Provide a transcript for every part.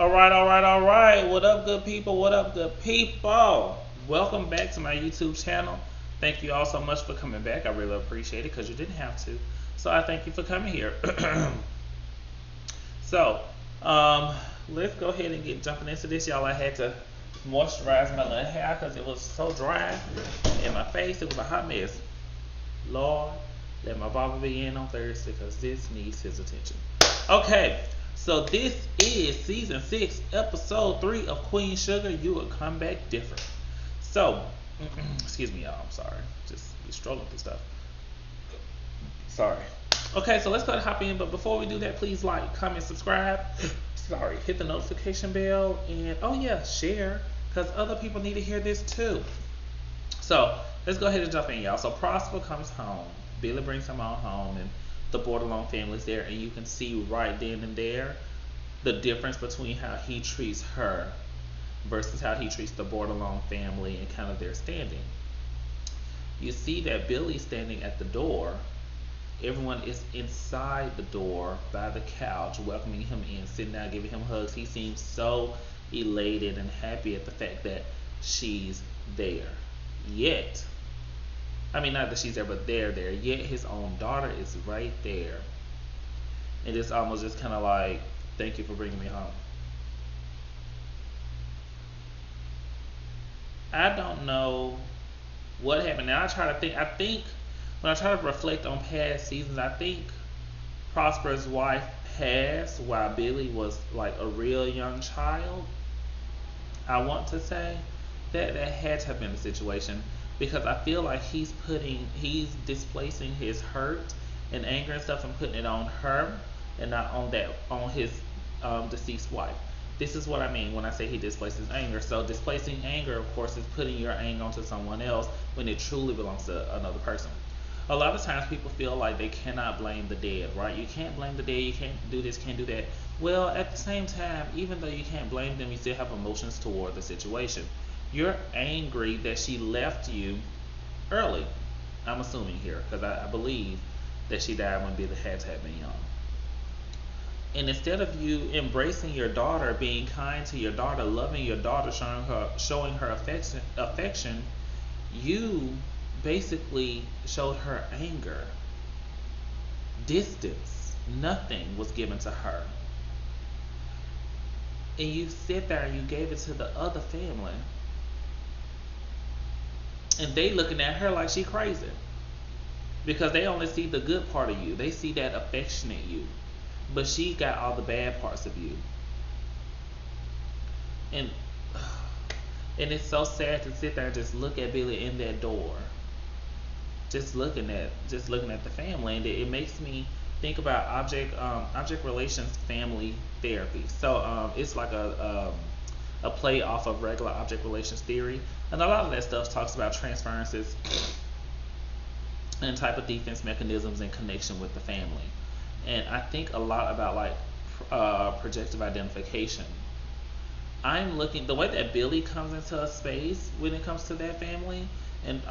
All right. What up, good people? What up, good people? Welcome back to my YouTube channel. Thank you all so much for coming back. I really appreciate it because you didn't have to. So I thank you for coming here. so, um, let's go ahead and get jumping into this, y'all. I had to moisturize my little hair because it was so dry in my face. It was a hot mess. Lord, let my barber be in on Thursday because this needs his attention. Okay, so this is season 6, episode 3 of Queen Sugar. You will come back different. So, excuse me, y'all. I'm sorry. Just be strolling through stuff. Sorry. Okay, so let's go ahead and hop in. But before we do that, please like, comment, subscribe. Sorry, hit the notification bell, and oh yeah, share because other people need to hear this too. So let's go ahead and jump in, y'all. So Prosper comes home. Billy brings him on home, and the Bordelon family's there, and you can see right then and there the difference between how he treats her versus how he treats the Bordelon family and kind of their standing. You see that Billy's standing at the door. Everyone is inside the door by the couch, welcoming him in, sitting down, giving him hugs. He seems so elated and happy at the fact that she's there. Yet, I mean, not that she's there, but they're there. Yet his own daughter is right there. And it's almost just kind of like, thank you for bringing me home. I don't know what happened. Now I think when I try to reflect on past seasons, I think Prosper's wife passed while Billy was like a real young child. I want to say that had to have been the situation because I feel like he's displacing his hurt and anger and stuff and putting it on her and not on his deceased wife. This is what I mean when I say he displaces anger. So displacing anger, of course, is putting your anger onto someone else when it truly belongs to another person. A lot of times people feel like they cannot blame the dead, right? You can't blame the dead, you can't do this, can't do that. Well, at the same time, even though you can't blame them, you still have emotions toward the situation. You're angry that she left you early. I'm assuming here, because I believe that she died when Billy had to have been young. And instead of you embracing your daughter, being kind to your daughter, loving your daughter, showing her affection, you basically showed her anger, distance. Nothing was given to her. And you sit there and you gave it to the other family. And they looking at her like she crazy. Because they only see the good part of you. They see that affectionate you. But she got all the bad parts of you. And it's so sad to sit there and just look at Billy in that door. Just looking at the family, and it makes me think about object relations family therapy. So it's like a play off of regular object relations theory, and a lot of that stuff talks about transferences and type of defense mechanisms in connection with the family. And I think a lot about like projective identification. I'm looking the way that Billy comes into a space when it comes to that family and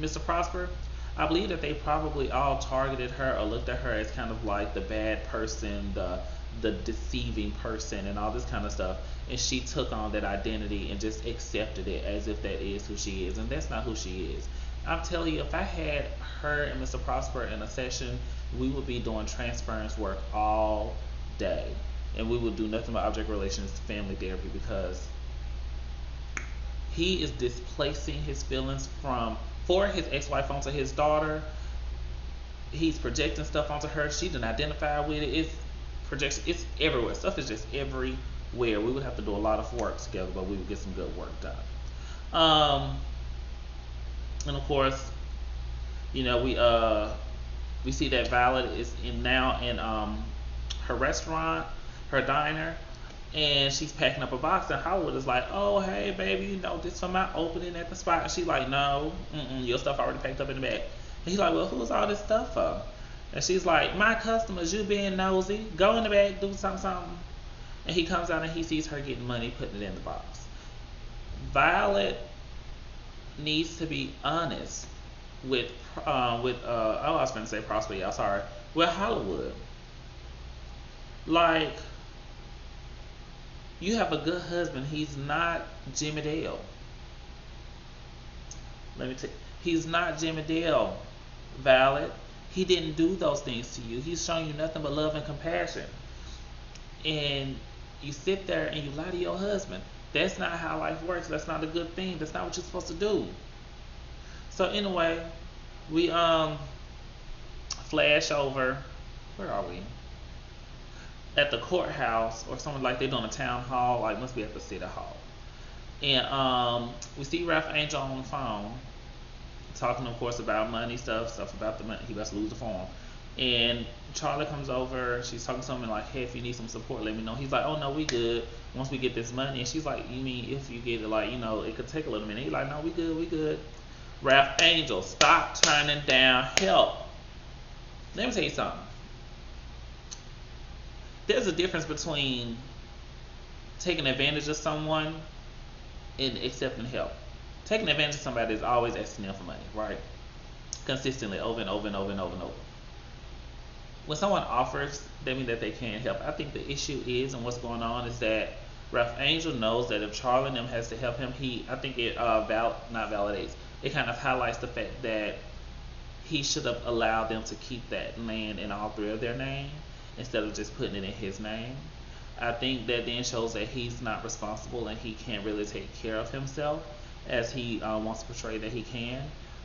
Mr. Prosper. I believe that they probably all targeted her or looked at her as kind of like the bad person, the deceiving person, and all this kind of stuff. And she took on that identity and just accepted it as if that is who she is, and that's not who she is. I'm telling you, if I had her and Mr. Prosper in a session, we would be doing transference work all day. And we would do nothing but object relations family therapy because he is displacing his feelings for his ex-wife onto his daughter. He's projecting stuff onto her. She didn't identify with it. It's projection. It's everywhere. Stuff is just everywhere. We would have to do a lot of work together, but we would get some good work done. And of course, you know, we see that Violet is now in her restaurant, her diner, and she's packing up a box. And Hollywood is like, "Oh, hey, baby, you know this for my opening at the spot." And she's like, "No, your stuff already packed up in the bag." And he's like, "Well, who's all this stuff for?" And she's like, "My customers. You being nosy. Go in the bag, do something." And he comes out and he sees her getting money, putting it in the box. Violet needs to be honest with I was going to say Prosper, y'all, sorry, with Hollywood. Like, You have a good husband. He's not Jimmy Dale. Let me tell you, he's not Jimmy Dale. Valid. He didn't do those things to you. He's showing you nothing but love and compassion. And you sit there and you lie to your husband. That's not how life works. That's not a good thing. That's not what you're supposed to do. So anyway, we flash over. Where are we? At the courthouse or something, like they're doing a town hall. Like must be at the city hall. And we see Ralph Angel on the phone, talking, of course, about money stuff about the money. He about to lose the farm. And Charlie comes over. She's talking to him like, hey, if you need some support, let me know. He's like, oh, no, we good once we get this money. And she's like, you mean if you get it, like, you know, it could take a little minute. He's like, no, we good. Ralph Angel, stop turning down help. Let me tell you something. There's a difference between taking advantage of someone and accepting help. Taking advantage of somebody is always asking them for money, right? Consistently, over and over. When someone offers, that means that they can't help. I think the issue is, and what's going on is that Ralph Angel knows that if Charlie and them has to help him, I think it not validates. It kind of highlights the fact that he should have allowed them to keep that land in all three of their name instead of just putting it in his name. I think that then shows that he's not responsible and he can't really take care of himself as he wants to portray that he can.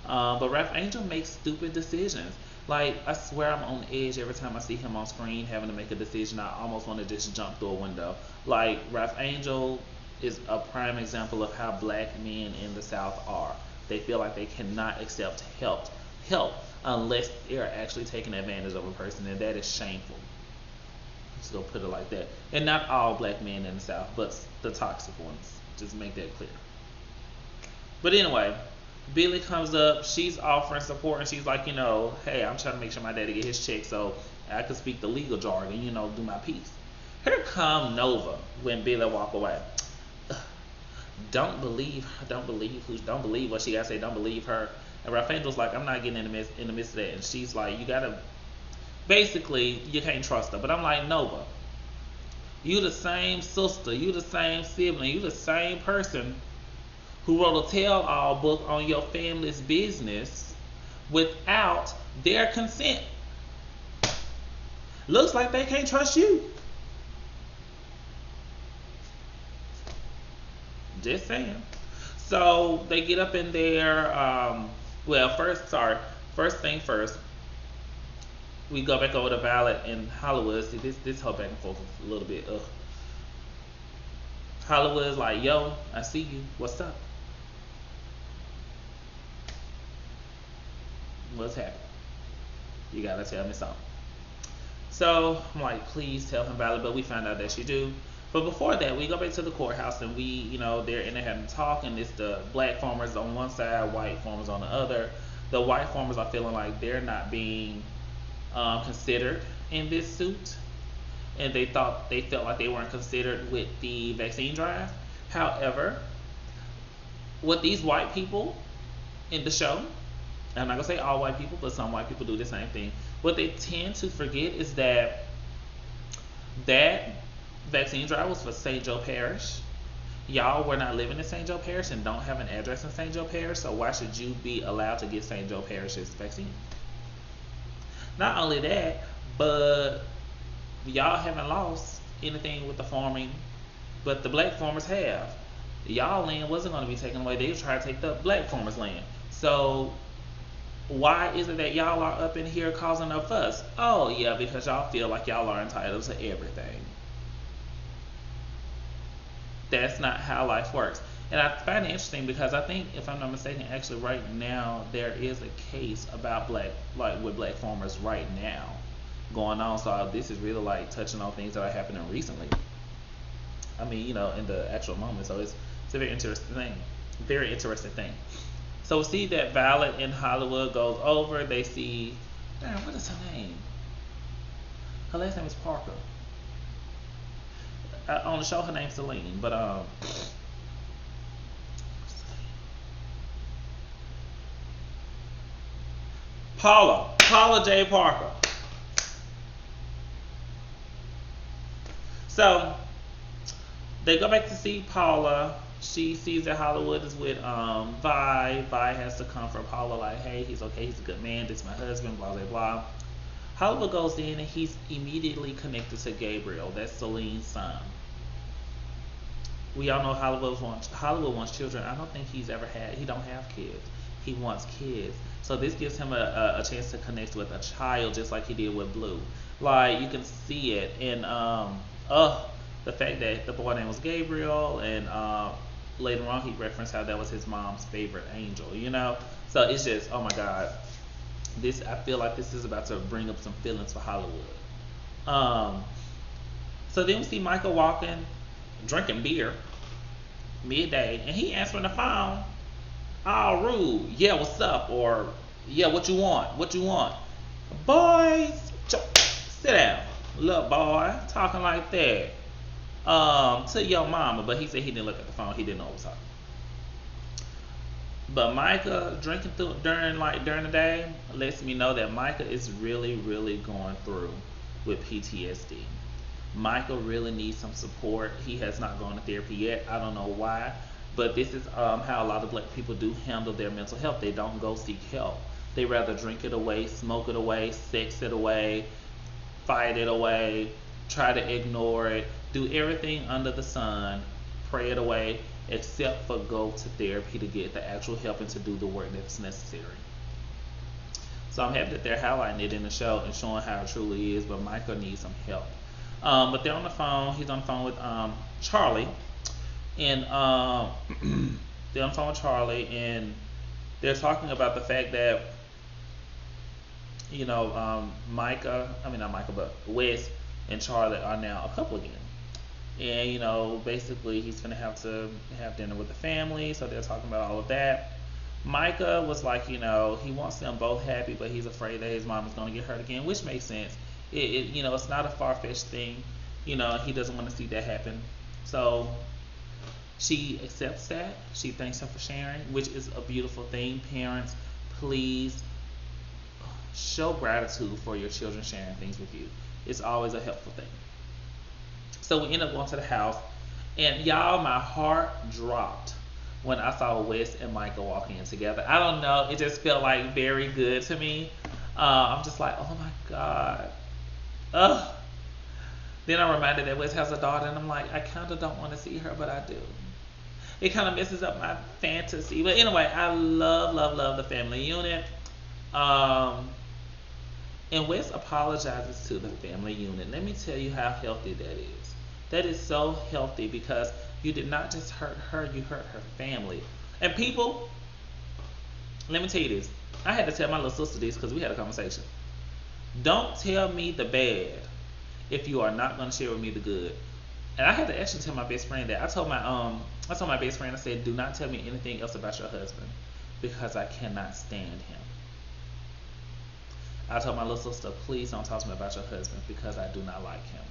But Ralph Angel makes stupid decisions. Like, I swear I'm on edge every time I see him on screen having to make a decision. I almost want to just jump through a window. Like, Ralph Angel is a prime example of how black men in the South are. They feel like they cannot accept help unless they're actually taking advantage of a person, and that is shameful. Just go put it like that. And not all black men in the South, but the toxic ones. Just make that clear. But anyway, Billy comes up, she's offering support, and she's like, you know, hey, I'm trying to make sure my daddy get his check so I can speak the legal jargon, you know, do my piece. Here come Nova when Billy walk away. Don't believe what she gotta say, don't believe her. And Ralph Angel's like, I'm not getting in the midst of that. And she's like, you gotta, basically, you can't trust her. But I'm like, Nova, you the same sister, you the same sibling, you the same person who wrote a tell-all book on your family's business without their consent. Looks like they can't trust you. Just saying. So they get up in there. First thing first, we go back over to Violet in Hollywood. See, this whole back and forth is a little bit Hollywood's like, yo, I see you. What's up? What's happening? You gotta tell me something. So I'm like, please tell him Violet, but we find out that she do. But before that, we go back to the courthouse and they're in there having a talk, and it's the black farmers on one side, white farmers on the other. The white farmers are feeling like they're not being considered in this suit, and they felt like they weren't considered with the vaccine drive. However, what these white people in the show, I'm not gonna say all white people, but some white people do the same thing. What they tend to forget is that vaccine drive was for St. Joe Parish. Y'all were not living in St. Joe Parish and don't have an address in St. Joe Parish, so why should you be allowed to get St. Joe Parish's vaccine? Not only that, but y'all haven't lost anything with the farming, but the black farmers have. Y'all land wasn't going to be taken away. They were trying to take the black farmers' land. So why is it that y'all are up in here causing a fuss? Oh yeah, because y'all feel like y'all are entitled to everything. That's not how life works. And I find it interesting because I think, if I'm not mistaken, actually right now there is a case about with black farmers right now going on. So this is really like touching on things that are happening recently. I mean, in the actual moment. So it's a very interesting thing. Very interesting thing. So we see that Violet in Hollywood goes over. They see, what is her name? Her last name is Parker. On the show, her name's Celine, but Paula J. Parker. So They go back to see Paula. She sees that Hollywood is with Vi. Vi has to comfort Paula like, hey, he's okay, he's a good man, this is my husband, blah blah blah. Hollywood goes in and he's immediately connected to Gabriel. That's Celine's son. We all know Hollywood wants children. I don't think he don't have kids. He wants kids. So this gives him a chance to connect with a child just like he did with Blue. Like you can see it in the fact that the boy name was Gabriel, and later on he referenced how that was his mom's favorite angel, you know? So it's just, oh my God. I feel like this is about to bring up some feelings for Hollywood. So then we see Michael walking, drinking beer, midday, and he answering the phone, all rude. Yeah, what's up? Or, yeah, what you want? What you want? Boys, sit down. Look, boy, talking like that. To your mama, but he said he didn't look at the phone. He didn't know what was up. But Micah drinking during the day lets me know that Micah is really, really going through with PTSD. Micah really needs some support. He has not gone to therapy yet. I don't know why, but this is how a lot of black people do handle their mental health. They don't go seek help. They rather drink it away, smoke it away, sex it away, fight it away, try to ignore it, do everything under the sun, pray it away, except for go to therapy to get the actual help and to do the work that's necessary. So I'm happy that they're highlighting it in the show and showing how it truly is, but Michael needs some help. But they're on the phone. He's on the phone with Charlie, and they're on the phone with Charlie, and they're talking about the fact that Wes and Charlie are now a couple again. And basically he's gonna have to have dinner with the family, so they're talking about all of that. Micah was like, he wants them both happy, but he's afraid that his mom is gonna get hurt again, which makes sense. It's not a far-fetched thing. He doesn't want to see that happen. So she accepts that. She thanks him for sharing, which is a beautiful thing. Parents, please show gratitude for your children sharing things with you. It's always a helpful thing. So we end up going to the house, and y'all, my heart dropped when I saw Wes and Michael walking in together. I don't know, it just felt like very good to me. I'm just like, oh my God. Ugh. Then I'm reminded that Wes has a daughter, and I'm like, I kind of don't want to see her, but I do. It kind of messes up my fantasy. But anyway, I love, love, love the family unit. And Wes apologizes to the family unit. Let me tell you how healthy that is. That is so healthy, because you did not just hurt her, you hurt her family. And people, let me tell you this. I had to tell my little sister this because we had a conversation. Don't tell me the bad if you are not going to share with me the good. And I had to actually tell my best friend that. I told my best friend, I said, do not tell me anything else about your husband, because I cannot stand him. I told my little sister, please don't talk to me about your husband, because I do not like him.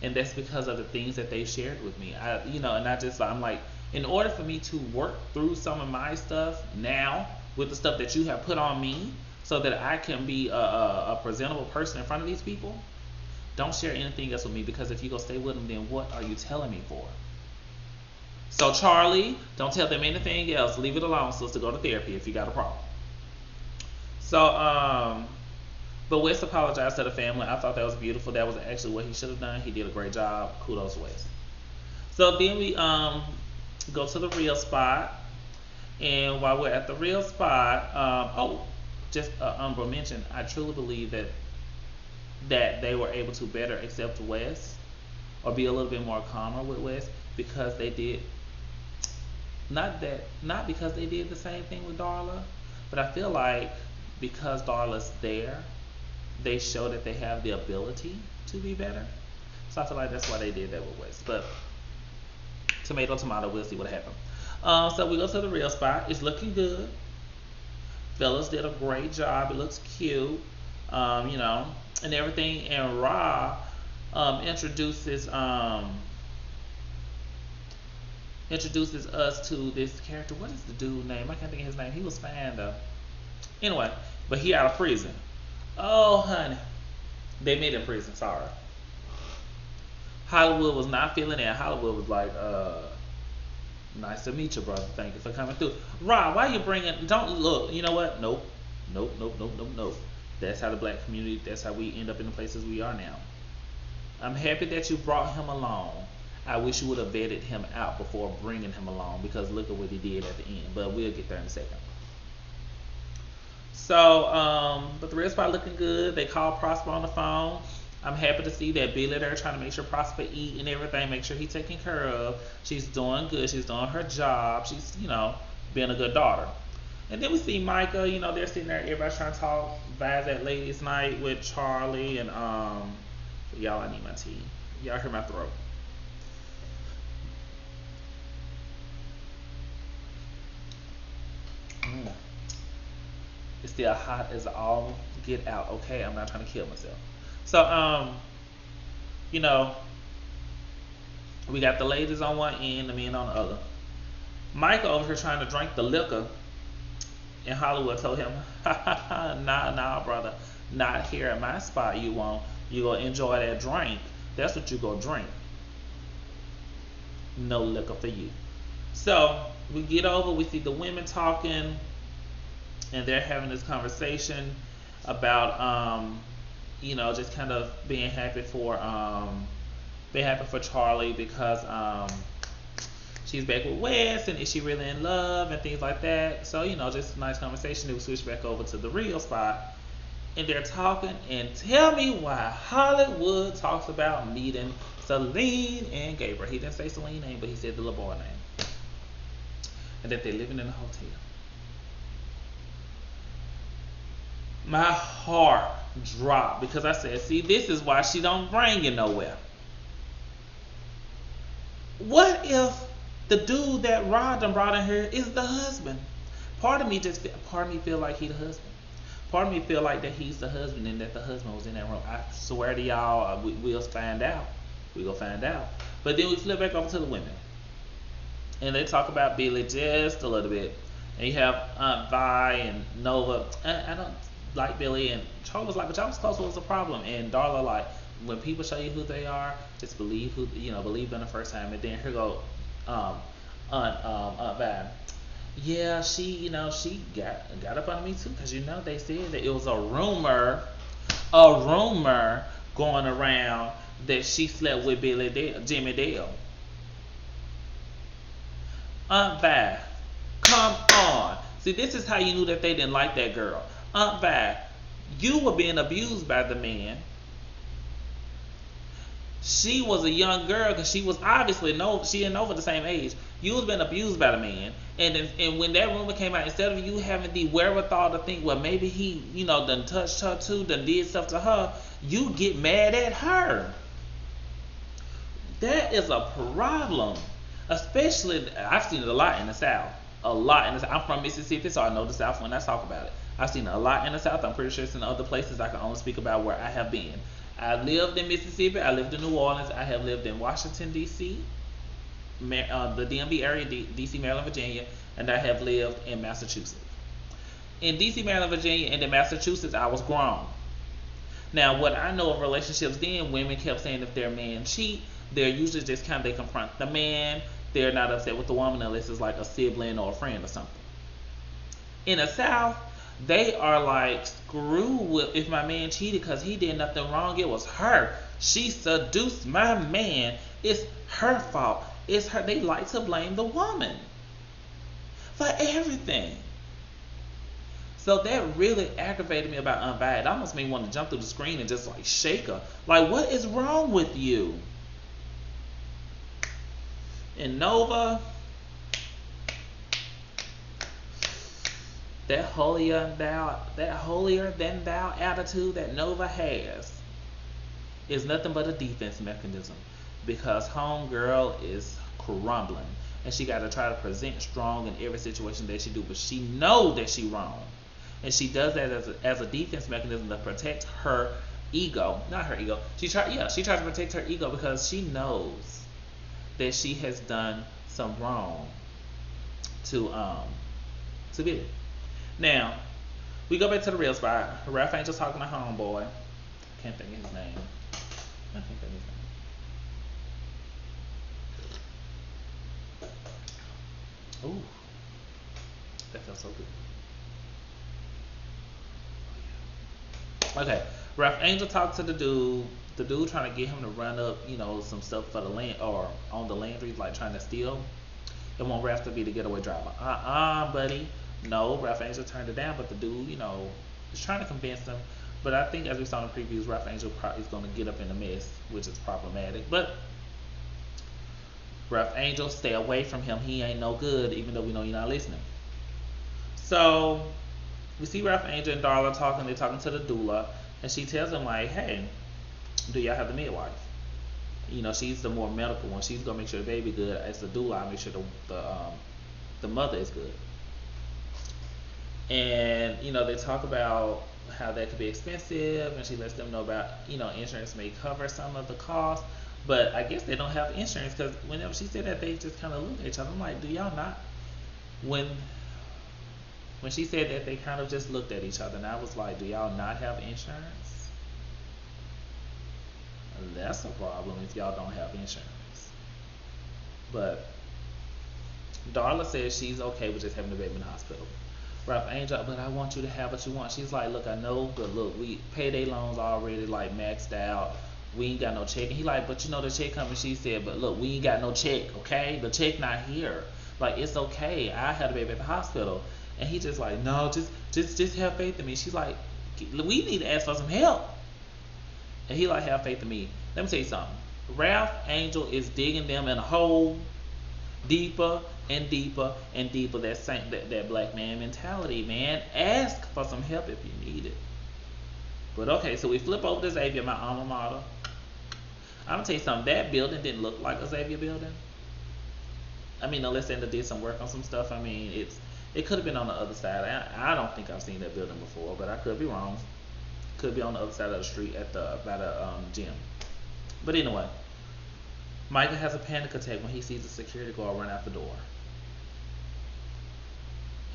And that's because of the things that they shared with me. I'm like, in order for me to work through some of my stuff now with the stuff that you have put on me, so that I can be a presentable person in front of these people, don't share anything else with me, because if you go stay with them, then what are you telling me for? So Charlie, don't tell them anything else. Leave it alone, sister. Go to therapy if you got a problem. So, but Wes apologized to the family. I thought that was beautiful. That was actually what he should have done. He did a great job. Kudos to Wes. So then we go to the real spot. And while we're at the real spot, just honorable mention, I truly believe that they were able to better accept Wes, or be a little bit more calmer with Wes, because they did not because they did the same thing with Darla, but I feel like because Darla's there, they show that they have the ability to be better. So I feel like that's why they did that with Wes. But tomato, we'll see what happens. So we go to the real spot. It's looking good. Fellas did a great job. It looks cute, and everything. And Ra introduces us to this character. What is the dude's name? I can't think of his name. He was fine though. Anyway, but he out of prison. Oh, honey. They made him prison, sorry. Hollywood was not feeling it. Hollywood was like, nice to meet you, brother. Thank you for coming through. Rob, why you bringing? Don't look. You know what? Nope, nope, nope, nope, nope, nope. That's how the black community. That's how we end up in the places we are now. I'm happy that you brought him along. I wish you would have vetted him out before bringing him along, because look at what he did at the end. But we'll get there in a second. So, but the rest part looking good. They called Prosper on the phone. I'm happy to see that Billy there trying to make sure Prosper eat and everything, make sure he's taken care of. She's doing good. She's doing her job. She's, being a good daughter. And then we see Micah, they're sitting there, everybody's trying to talk, vibes at ladies' night with Charlie and y'all, I need my tea. Y'all hear my throat. It's still hot as all get out. Okay, I'm not trying to kill myself. So, we got the ladies on one end, the men on the other. Michael over here trying to drink the liquor, and Hollywood told him, nah, brother, not here at my spot. You won't. You gonna enjoy that drink. That's what you gonna drink. No liquor for you. So we get over. We see the women talking, and they're having this conversation about, just kind of being happy for Charlie, because she's back with Wes, and is she really in love and things like that. So just a nice conversation. We switch back over to the real spot, and they're talking. And tell me why Hollywood talks about meeting Celine and Gabriel. He didn't say Celine's name, but he said the little boy name, and that they're living in a hotel. My heart dropped, because I said, see, this is why she don't bring you nowhere. What if the dude that Rod done brought in here is the husband? Part of me feel like he the husband. Part of me feel like that he's the husband, and that the husband was in that room. I swear to y'all, we'll find out. We gonna find out. But then we flip back over to the women, and they talk about Billy just a little bit. And you have Aunt Vi and Nova. I don't like Billy, and Charlie was like, but y'all was close. What was the problem? And Darla like, when people show you who they are, just believe believe them the first time. And then here go Aunt Vi. Yeah, she got up on me too, because they said that it was a rumor going around that she slept with Jimmy Dale. Aunt Vi, come on. See, this is how you knew that they didn't like that girl. Aunt Vi, you were being abused by the man. She was a young girl, because she was obviously she and Nova the same age. You was being abused by the man, and when that rumor came out, instead of you having the wherewithal to think, well, maybe he done touched her too, done did stuff to her, you get mad at her. That is a problem. Especially, I've seen it a lot in the South. I'm from Mississippi, so I know the South when I talk about it. I've seen it a lot in the South. I'm pretty sure it's in other places. I can only speak about where I have been. I lived in Mississippi. I lived in New Orleans. I have lived in Washington, D.C., the DMV area, D.C., Maryland, Virginia, and I have lived in Massachusetts. In D.C., Maryland, Virginia, and in Massachusetts, I was grown. Now, what I know of relationships then, women kept saying if their man cheat, they're usually just they confront the man. They're not upset with the woman unless it's like a sibling or a friend or something. In the South, they are like, screw if my man cheated because he did nothing wrong. It was her. She seduced my man. It's her fault. It's her. They like to blame the woman for everything. So that really aggravated me about Aunt Vi. It almost made me want to jump through the screen and just like shake her. Like, what is wrong with you? And Nova, that holier than thou attitude that Nova has is nothing but a defense mechanism, because homegirl is crumbling, and she got to try to present strong in every situation that she do, but she knows that she wrong, and she does that as a defense mechanism to protect her ego, not her ego. She tries to protect her ego because she knows that she has done some wrong to Billy. Now, we go back to the real spot. Ralph Angel's talking to homeboy. Can't think of his name. Ooh, that felt so good. Okay, Ralph Angel talked to the dude. The dude trying to get him to run up, some stuff for the land or on the landry, like trying to steal. It want Ralph to be the getaway driver. Buddy. No, Ralph Angel turned it down, but the dude, is trying to convince him. But I think, as we saw in the previews, Ralph Angel is going to get up in the mess, which is problematic. But Ralph Angel, stay away from him. He ain't no good, even though we know you're not listening. So we see Ralph Angel and Darla talking. They're talking to the doula, and she tells him like, "Hey, do y'all have the midwife? She's the more medical one. She's gonna make sure the baby good. As the doula, I make sure the mother is good." And they talk about how that could be expensive, and she lets them know about insurance may cover some of the cost, but I guess they don't have insurance because whenever she said that, they just kind of looked at each other. I'm like, do y'all not? When she said that, they kind of just looked at each other, and I was like, do y'all not have insurance? That's a problem if y'all don't have insurance. But Darla says she's okay with just having the baby in the hospital. Ralph Angel, but I want you to have what you want. She's like, look, I know, but look, we payday loans already like maxed out. We ain't got no check. And he like, but the check coming. She said, but look, we ain't got no check, okay? The check not here. Like, it's okay. I had a baby at the hospital. And he just like, no, just have faith in me. She's like, we need to ask for some help. And he like, have faith in me. Let me tell you something. Ralph Angel is digging them in a hole deeper and deeper and deeper. That black man mentality, man. Ask for some help if you need it. But okay, so we flip over to Xavier, my alma mater. I'm gonna tell you something. That building didn't look like a Xavier building. I mean, unless they did some work on some stuff. I mean, it could have been on the other side. I don't think I've seen that building before, but I could be wrong. Could be on the other side of the street by the gym. But anyway, Micah has a panic attack when he sees the security guard run out the door.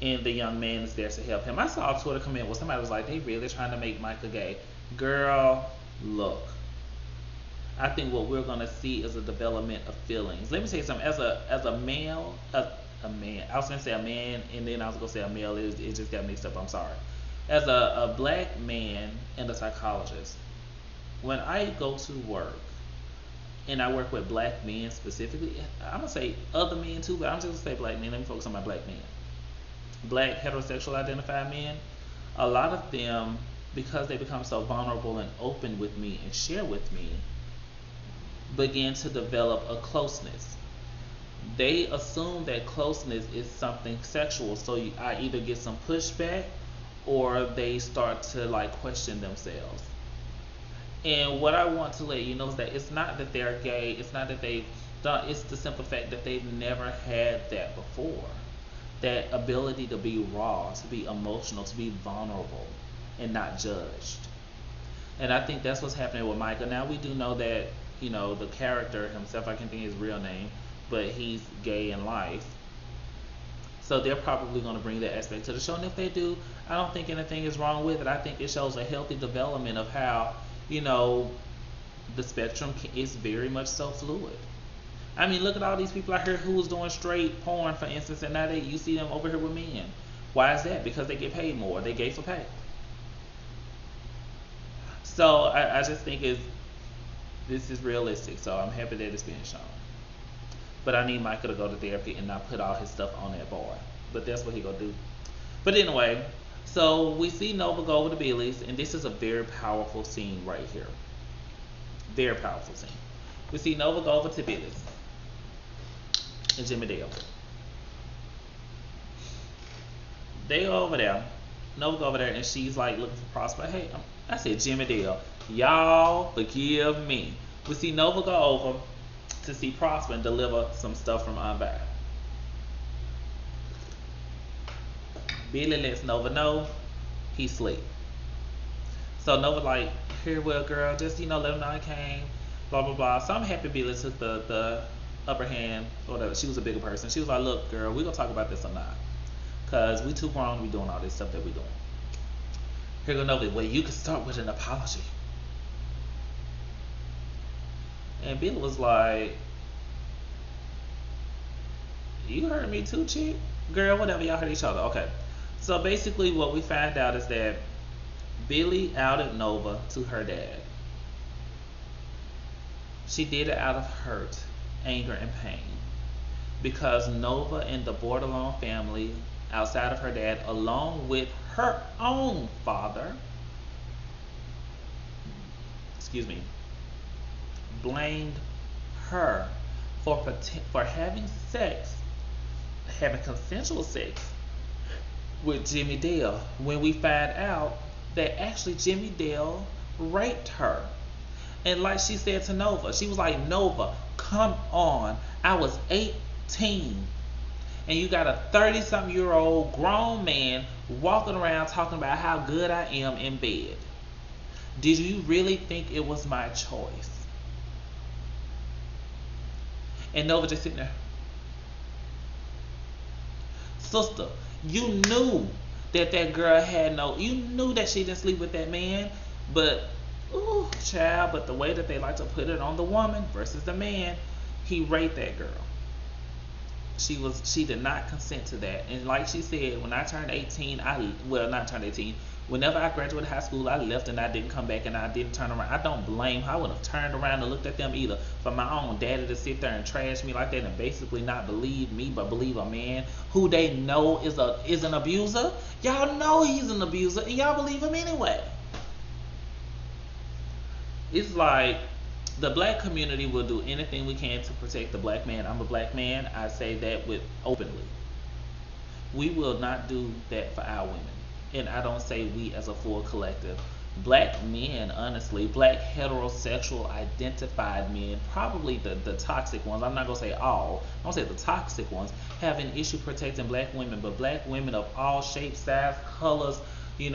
And the young man is there to help him. I saw a Twitter comment where somebody was like, they really trying to make Micah gay. Girl, look. I think what we're gonna see is a development of feelings. Let me tell you something. As a male, a man. I was gonna say a man, and then I was gonna say a male. It just got mixed up. I'm sorry. As a black man and a psychologist, when I go to work, and I work with black men specifically, I'm gonna say other men too, but I'm just gonna say black men. Let me focus on my black men. Black heterosexual identified men, a lot of them, because they become so vulnerable and open with me and share with me, begin to develop a closeness. They assume that closeness is something sexual, so I either get some pushback or they start to like question themselves. And what I want to let you know is that it's not that they're gay, it's not that they've done, it's the simple fact that they've never had that before. That ability to be raw, to be emotional, to be vulnerable, and not judged. And I think that's what's happening with Micah. Now we do know that, the character himself, I can't think his real name, but he's gay in life. So they're probably going to bring that aspect to the show. And if they do, I don't think anything is wrong with it. I think it shows a healthy development of how, the spectrum is very much so fluid. I mean, look at all these people out here who was doing straight porn, for instance, and now you see them over here with men. Why is that? Because they get paid more. They gay for pay. So I just think this is realistic. So I'm happy that it's being shown. But I need Michael to go to therapy and not put all his stuff on that boy. But that's what he gonna do. But anyway, so we see Nova go over to Billy's, and this is a very powerful scene right here. Very powerful scene. We see Nova go over to Billy's and Jimmy Dale. They go over there. Nova go over there, and she's like looking for Prosper. Hey, I said Jimmy Dale. Y'all forgive me. We see Nova go over to see Prosper and deliver some stuff from Unbound. Billy lets Nova know he's asleep. So Nova like, here, well, girl, just let him know I came. Blah blah blah. So I'm happy Billy took the upper hand, or whatever. She was a bigger person. She was like, look, girl, we gonna talk about this or not, cause we too grown to be doing all this stuff that we doing. Here go Nova. Well, you can start with an apology. And Billy was like, You heard me too, chick. Girl, whatever, y'all heard each other. Okay. So basically what we find out is that Billy outed Nova to her dad. She did it out of hurt, anger, and pain. Because Nova and the Bordelon family, outside of her dad, along with her own father, blamed her for having consensual sex with Jimmy Dale, when we find out that actually Jimmy Dale raped her. And like she said to Nova, she was like, Nova, come on. I was 18. And you got a 30-something-year-old grown man walking around talking about how good I am in bed. Did you really think it was my choice? And Nova just sitting there. Sister, you knew that girl had you knew that she didn't sleep with that man, but, ooh, child, but the way that they like to put it on the woman versus the man, he raped that girl. She did not consent to that. And like she said, when I turned 18, not turned 18, whenever I graduated high school, I left and I didn't come back and I didn't turn around. I don't blame her. I wouldn't have turned around and looked at them either. For my own daddy to sit there and trash me like that and basically not believe me, but believe a man who they know is an abuser. Y'all know he's an abuser and y'all believe him anyway. It's like, the black community will do anything we can to protect the black man. I'm a black man. I say that openly. We will not do that for our women. And I don't say we as a full collective. Black men, honestly, black heterosexual identified men, probably the toxic ones, I'm not going to say all, I'm going to say the toxic ones, have an issue protecting black women. But black women of all shapes, size, colors, SES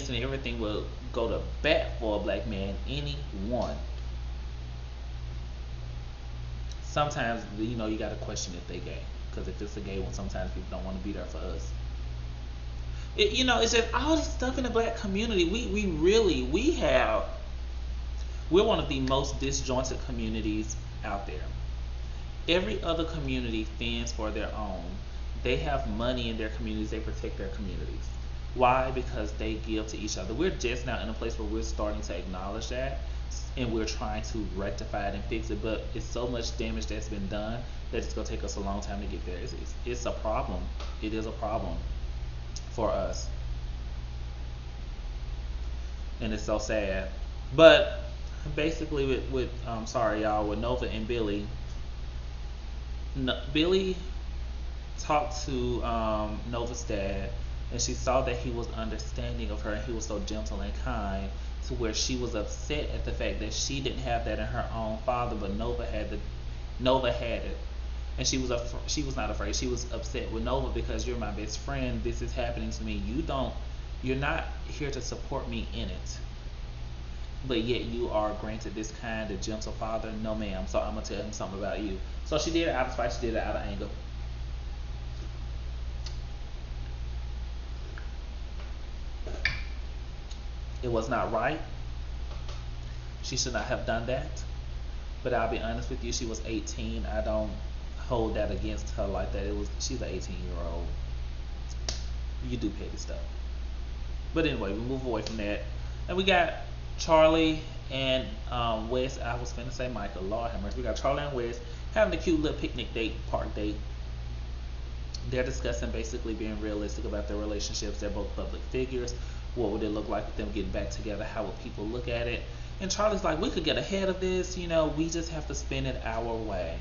and everything will go to bat for a black man, anyone. Sometimes, you got to question if they gay. Because if it's a gay one, sometimes people don't want to be there for us. It's just all this stuff in the black community. We're one of the most disjointed communities out there. Every other community fends for their own. They have money in their communities. They protect their communities. Why? Because they give to each other. We're just now in a place where we're starting to acknowledge that, and we're trying to rectify it and fix it. But it's so much damage that's been done that it's going to take us a long time to get there. It's a problem. It is a problem for us. And it's so sad. But basically with Nova and Billy, Billy talked to Nova's dad, and she saw that he was understanding of her and he was so gentle and kind, to where she was upset at the fact that she didn't have that in her own father, but Nova had it. And she was not afraid. She was upset with Nova because, you're my best friend. This is happening to me. You're not here to support me in it, but yet you are granted this kind of gentle father. No, ma'am. So I'm gonna tell him something about you. So she did it out of spite. She did it out of anger. It was not right. She should not have done that. But I'll be honest with you, she was 18. I don't hold that against her like that. She's an 18-year-old. You do petty stuff. But anyway, we move away from that. And we got Charlie and Wes. I was finna say Michael. Lord have mercy. We got Charlie and Wes having a cute little picnic date, park date. They're discussing basically being realistic about their relationships. They're both public figures. What would it look like with them getting back together? How would people look at it? And Charlie's like, we could get ahead of this. We just have to spin it our way.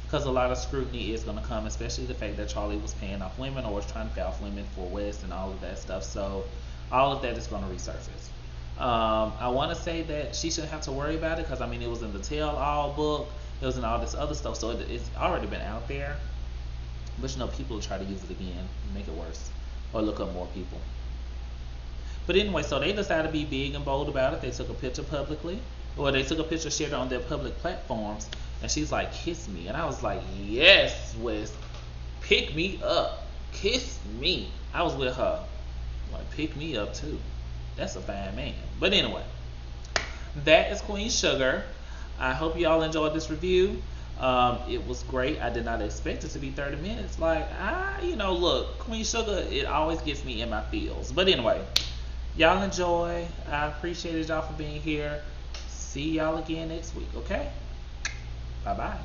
Because a lot of scrutiny is going to come, especially the fact that Charlie was paying off women or was trying to pay off women for Wes and all of that stuff. So all of that is going to resurface. I want to say that she shouldn't have to worry about it because, it was in the tell-all book. It was in all this other stuff. So it's already been out there. But, people will try to use it again and make it worse. Or look up more people. But anyway, so they decided to be big and bold about it. They took a picture publicly. Or they took a picture, shared it on their public platforms. And she's like, kiss me. And I was like, yes, Wes. Pick me up. Kiss me. I was with her. Like, pick me up too. That's a fine man. But anyway, that is Queen Sugar. I hope y'all enjoyed this review. It was great. I did not expect it to be 30 minutes. Like, look, Queen Sugar, it always gets me in my feels. But anyway, y'all enjoy. I appreciated y'all for being here. See y'all again next week, okay? Bye-bye.